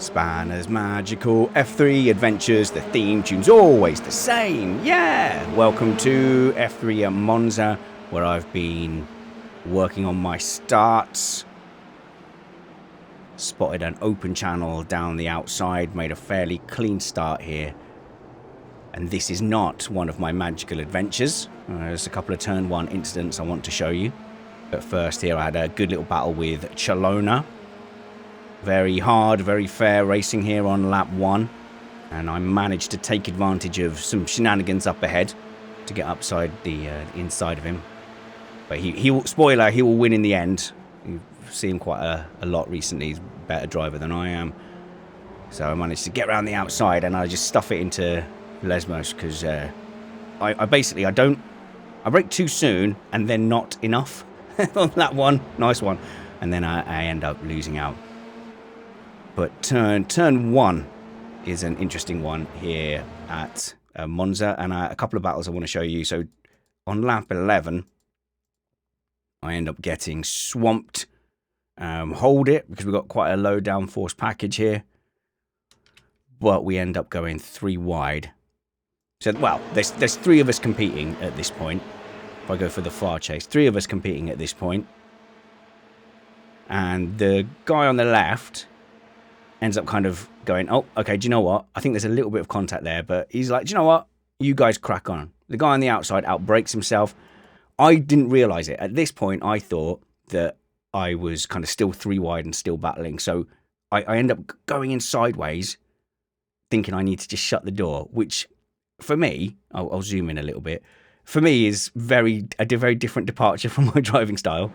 Spanner's magical F3 adventures, the theme tune's always the same. Yeah! Welcome to F3 at Monza, where I've been working on my starts. Spotted an open channel down the outside, made a fairly clean start here. And this is not one of my magical adventures. There's a couple of turn 1 incidents I want to show you. But first here I had a good little battle with Chalona. Very hard, very fair racing here on lap 1. And I managed to take advantage of some shenanigans up ahead to get upside the inside of him. But he will, spoiler, he will win in the end. You see him quite a lot recently. He's a better driver than I am. So I managed to get around the outside and I just stuff it into Lesmos because I brake too soon and then not enough on that one. Nice one. And then I end up losing out. But turn 1 is an interesting one here at Monza, and a couple of battles I want to show you. So on lap 11, I end up getting swamped. Hold it, because we've got quite a low downforce package here. But we end up going 3 wide. So, well, there's 3 of us competing at this point. If I go for the far chase, 3 of us competing at this point. And the guy on the left ends up kind of going, oh, okay, do you know what? I think there's a little bit of contact there, but he's like, do you know what? You guys crack on. The guy on the outside outbrakes himself. I didn't realise it. At this point, I thought that I was kind of still 3 wide and still battling. So I end up going in sideways, thinking I need to just shut the door, which for me, I'll zoom in a little bit, for me is a very different departure from my driving style.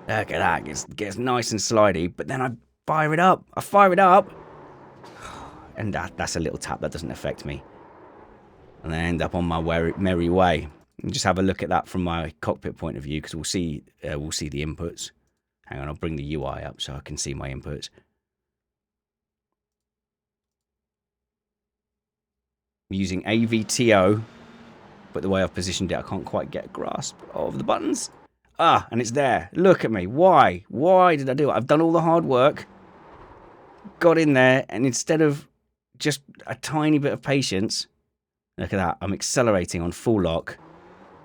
Look at that. It gets nice and slidey, but then I fire it up. And that's a little tap that doesn't affect me. And then I end up on my merry way. And just have a look at that from my cockpit point of view, because we'll see the inputs. Hang on, I'll bring the UI up so I can see my inputs. I'm using AVTO, but the way I've positioned it, I can't quite get a grasp of the buttons. Ah, and it's there. Look at me. Why? Why did I do it? I've done all the hard work. Got in there, and instead of just a tiny bit of patience, look at that. I'm accelerating on full lock,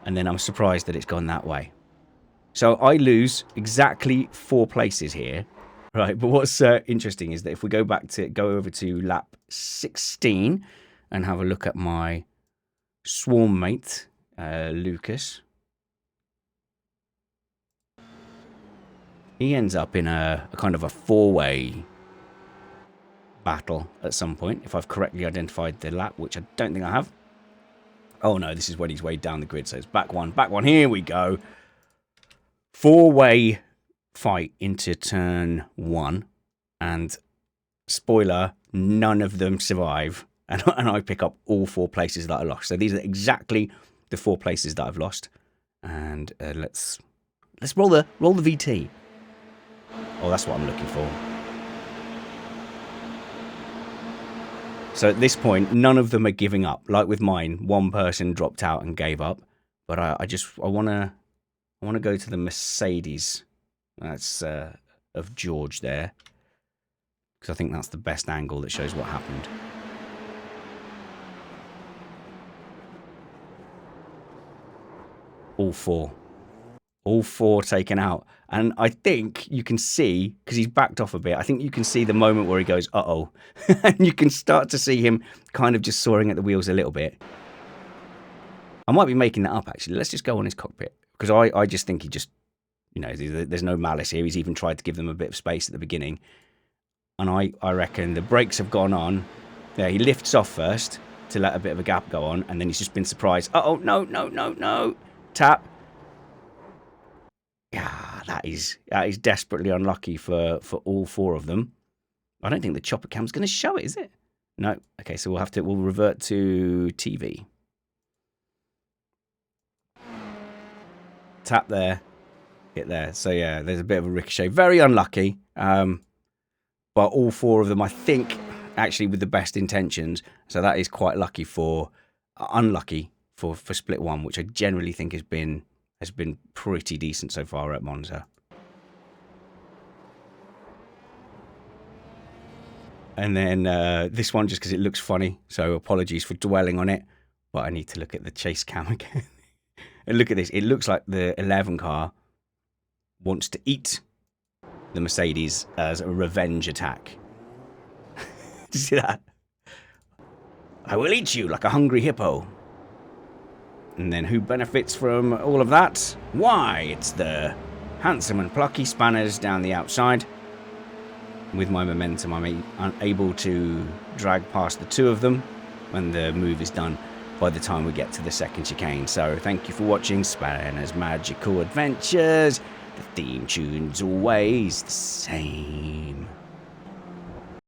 and then I'm surprised that it's gone that way. So I lose exactly 4 places here, right? But what's interesting is that if we go over to lap 16 and have a look at my swarm mate, Lucas. He ends up in a kind of a 4-way battle at some point, if I've correctly identified the lap, which I don't think I have. Oh no, this is when he's way down the grid, so it's back one, here we go. 4-way fight into turn 1, and spoiler, none of them survive, and I pick up all 4 places that I lost. So these are exactly the 4 places that I've lost, and let's roll the VT. Oh, that's what I'm looking for. So at this point, none of them are giving up. Like with mine, one person dropped out and gave up. But I want to go to the Mercedes. That's of George there, because I think that's the best angle that shows what happened. All four taken out. And I think you can see, because he's backed off a bit, I think you can see the moment where he goes, uh-oh. And you can start to see him kind of just sawing at the wheels a little bit. I might be making that up, actually. Let's just go on his cockpit. Because I just think he just, you know, there's no malice here. He's even tried to give them a bit of space at the beginning. And I reckon the brakes have gone on. There, he lifts off first to let a bit of a gap go on. And then he's just been surprised. Uh-oh, no. Tap. Yeah, that is desperately unlucky for all 4 of them. I don't think the chopper cam's going to show it, is it? No. Okay, so we'll revert to TV. Tap there, hit there. So yeah, there's a bit of a ricochet. Very unlucky. But all 4 of them, I think, actually with the best intentions. So that is quite unlucky for split 1, which I generally think has been pretty decent so far at Monza. And then this one just because it looks funny. So apologies for dwelling on it. But I need to look at the chase cam again. And look at this. It looks like the 11 car wants to eat the Mercedes as a revenge attack. Did you see that? I will eat you like a hungry hippo. And then who benefits from all of that? Why, it's the handsome and plucky spanners down the outside. With my momentum, I'm able to drag past the two of them when the move is done by the time we get to the second chicane. So thank you for watching Spanner's Magical Adventures. The theme tune's always the same.